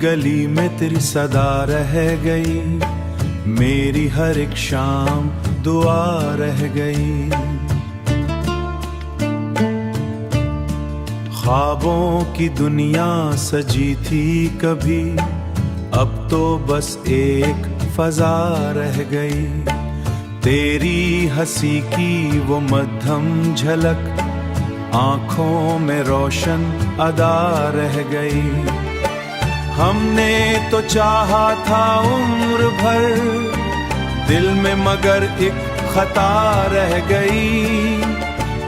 गली में तेरी सदा रह गई, मेरी हर एक शाम दुआ रह गई। ख्वाबों की दुनिया सजी थी कभी, अब तो बस एक फजा रह गई। तेरी हंसी की वो मध्यम झलक आंखों में रोशन अदा रह गई। हमने तो चाहा था उम्र भर दिल में, मगर एक खता रह गई।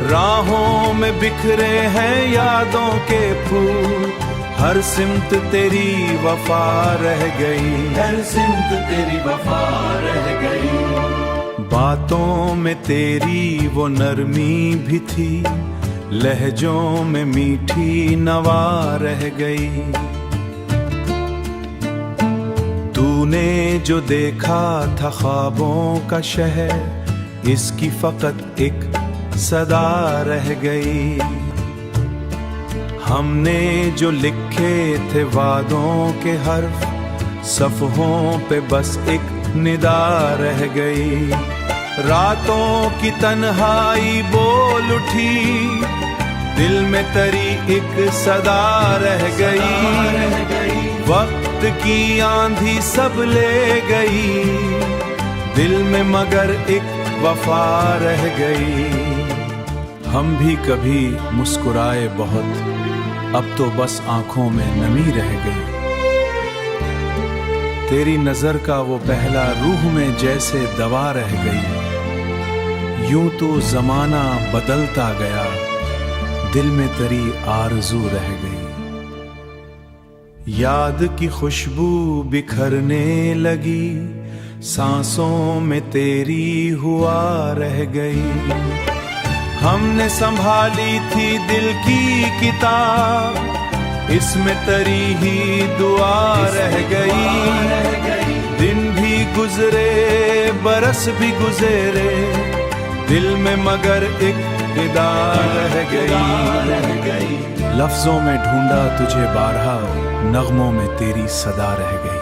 राहों में बिखरे हैं यादों के फूल, हर सिमत तेरी वफा रह गई, हर सिमत तेरी वफा रह गई। बातों में तेरी वो नरमी भी थी, लहजों में मीठी नवा रह गई। तूने जो देखा था ख्वाबों का शहर, इसकी फकत एक सदा रह गई। हमने जो लिखे थे वादों के हर्फ, सफ़हों पे बस एक निदा रह गई। रातों की तन्हाई बोल उठी, दिल में तरी एक सदा रह गई। वक्त की आंधी सब ले गई, दिल में मगर एक वफा रह गई। हम भी कभी मुस्कुराए बहुत, अब तो बस आंखों में नमी रह गई। तेरी नजर का वो पहला रूह में जैसे दवा रह गई। यूं तो जमाना बदलता गया, दिल में तेरी आरज़ू रह गई। याद की खुशबू बिखरने लगी, सांसों में तेरी हुआ रह गई। हमने संभाली थी दिल की किताब, इसमें तेरी ही दुआ रह गई। दिन भी गुजरे बरस भी गुजरे, दिल में मगर एक निदा रह गई। लफ्जों में ढूंढा तुझे बारहा, नगमों में तेरी सदा रह गई।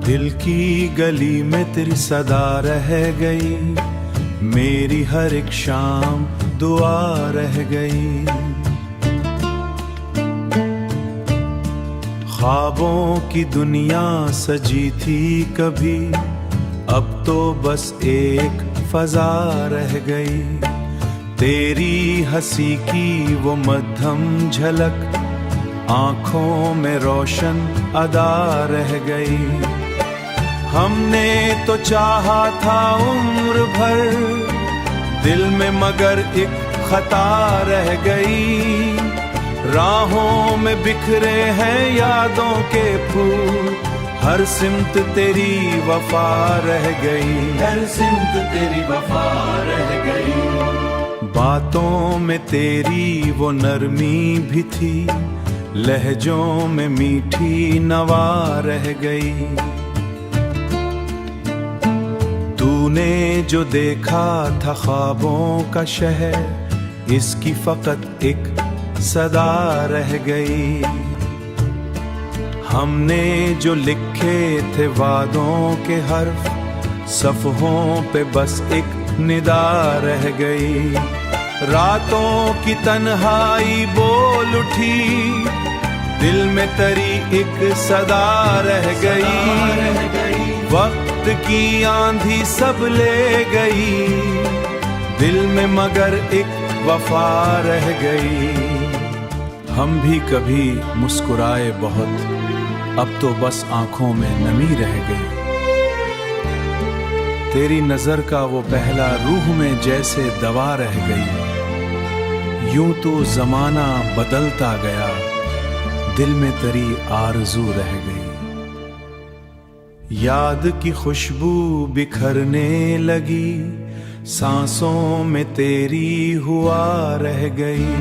दिल की गली में तेरी सदा रह गई, मेरी हर एक शाम दुआ रह गई। ख्वाबों की दुनिया सजी थी कभी, अब तो बस एक फजा रह गई। तेरी हंसी की वो मध्यम झलक आंखों में रोशन अदा रह गई। हमने तो चाहा था उम्र भर दिल में, मगर एक खता रह गई। राहों में बिखरे हैं यादों के फूल, हर सिमत तेरी वफा रह गई, हर सिमत तेरी वफा रह गई। बातों में तेरी वो नरमी भी थी, लहजों में मीठी नवा रह गई। तूने जो देखा था ख्वाबों का शहर, इसकी फकत एक सदा रह गई। हमने जो लिखे थे वादों के हर्फ, सफ़हों पे बस एक निदा रह गई। रातों की तन्हाई बोल उठी, दिल में तरी एक सदा रह गई। वक्त की आंधी सब ले गई, दिल में मगर एक वफा रह गई। हम भी कभी मुस्कुराए बहुत, अब तो बस आंखों में नमी रह गई। तेरी नजर का वो पहला रूह में जैसे दवा रह गई। यूं तो जमाना बदलता गया, दिल में तेरी आरज़ू रह गई। याद की खुशबू बिखरने लगी, सांसों में तेरी हुआ रह गई।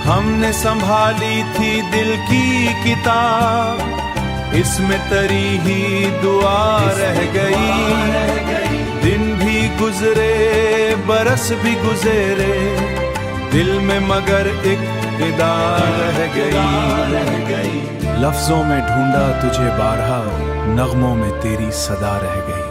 हमने संभाली थी दिल की किताब, इसमें तेरी ही दुआ रह गई। दिन भी गुजरे बरस भी गुजरे, दिल में मगर एक निदा रह गई। लफ्जों में ढूंढा तुझे बारहा, नगमों में तेरी सदा रह गई।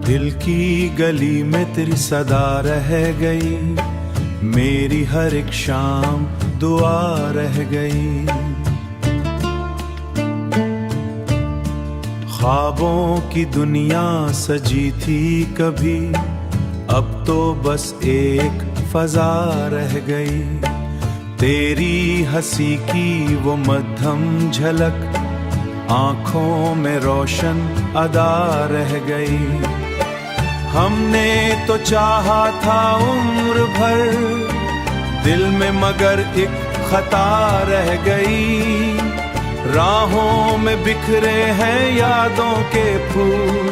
दिल की गली में तेरी सदा रह गई, मेरी हर एक शाम दुआ रह गई। ख्वाबों की दुनिया सजी थी कभी, अब तो बस एक फजा रह गई। तेरी हंसी की वो मध्यम झलक, आंखों में रोशन अदा रह गई। हमने तो चाहा था उम्र भर, दिल में मगर एक खता रह गई। राहों में बिखरे हैं यादों के फूल,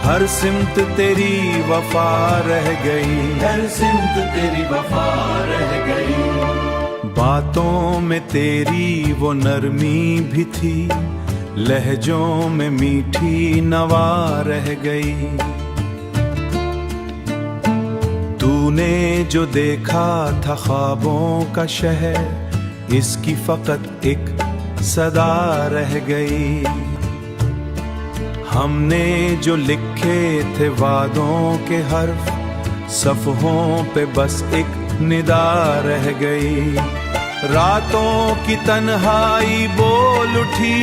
हर सिमत तेरी वफा रह गई। हर सिमत तेरी वफा रह गई। बातों में तेरी वो नरमी भी थी, लहजों में मीठी नवा रह गई। तूने जो देखा था ख्वाबों का शहर, इसकी फकत एक सदा रह गई। हमने जो लिखे थे वादों के हर्फ, सफ़हों पे बस एक निदा रह गई। रातों की तन्हाई बोल उठी,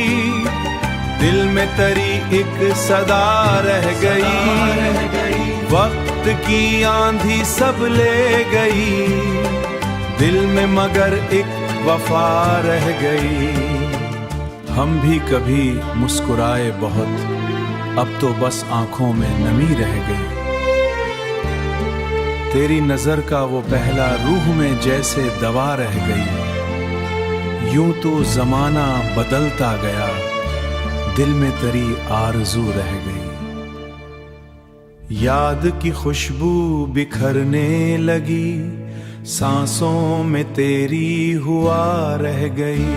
दिल में तेरी एक सदा रह गई। वक्त की आंधी सब ले गई, दिल में मगर एक वफा रह गई। हम भी कभी मुस्कुराए बहुत, अब तो बस आंखों में नमी रह गई। तेरी नजर का वो पहला रूह में जैसे दवा रह गई। यूं तो जमाना बदलता गया, दिल में तेरी आरज़ू रह गई। याद की खुशबू बिखरने लगी, सांसों में तेरी हुआ रह गई।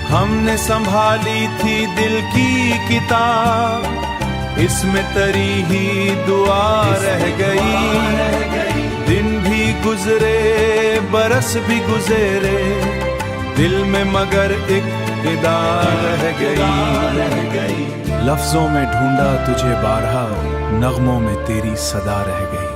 हमने संभाली थी दिल की किताब, इसमें तेरी ही दुआ रह गई। दिन भी गुजरे बरस भी गुजरे, दिल में मगर एक निदा रह गई। लफ्जों में ढूंढा तुझे बारहा, नगमों में तेरी सदा रह गई।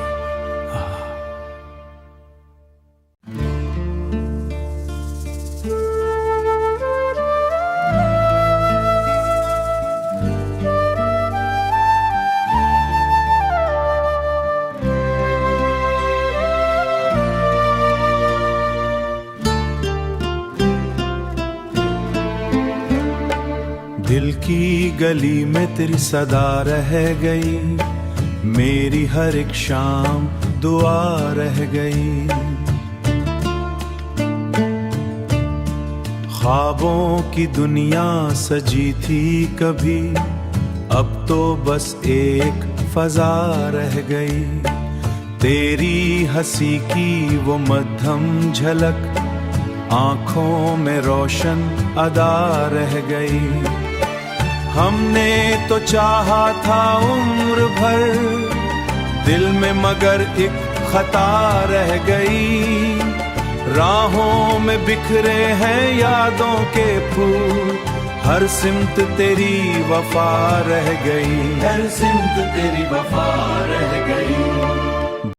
दिल की गली में तेरी सदा रह गई, मेरी हर एक शाम दुआ रह गई। ख्वाबों की दुनिया सजी थी कभी, अब तो बस एक फजा रह गई। तेरी हंसी की वो मध्यम झलक, आंखों में रोशन अदा रह गई। हमने तो चाहा था उम्र भर, दिल में मगर एक खता रह गई। राहों में बिखरे हैं यादों के फूल, हर सिमत तेरी वफा रह गई। हर सिमत तेरी वफा रह गई।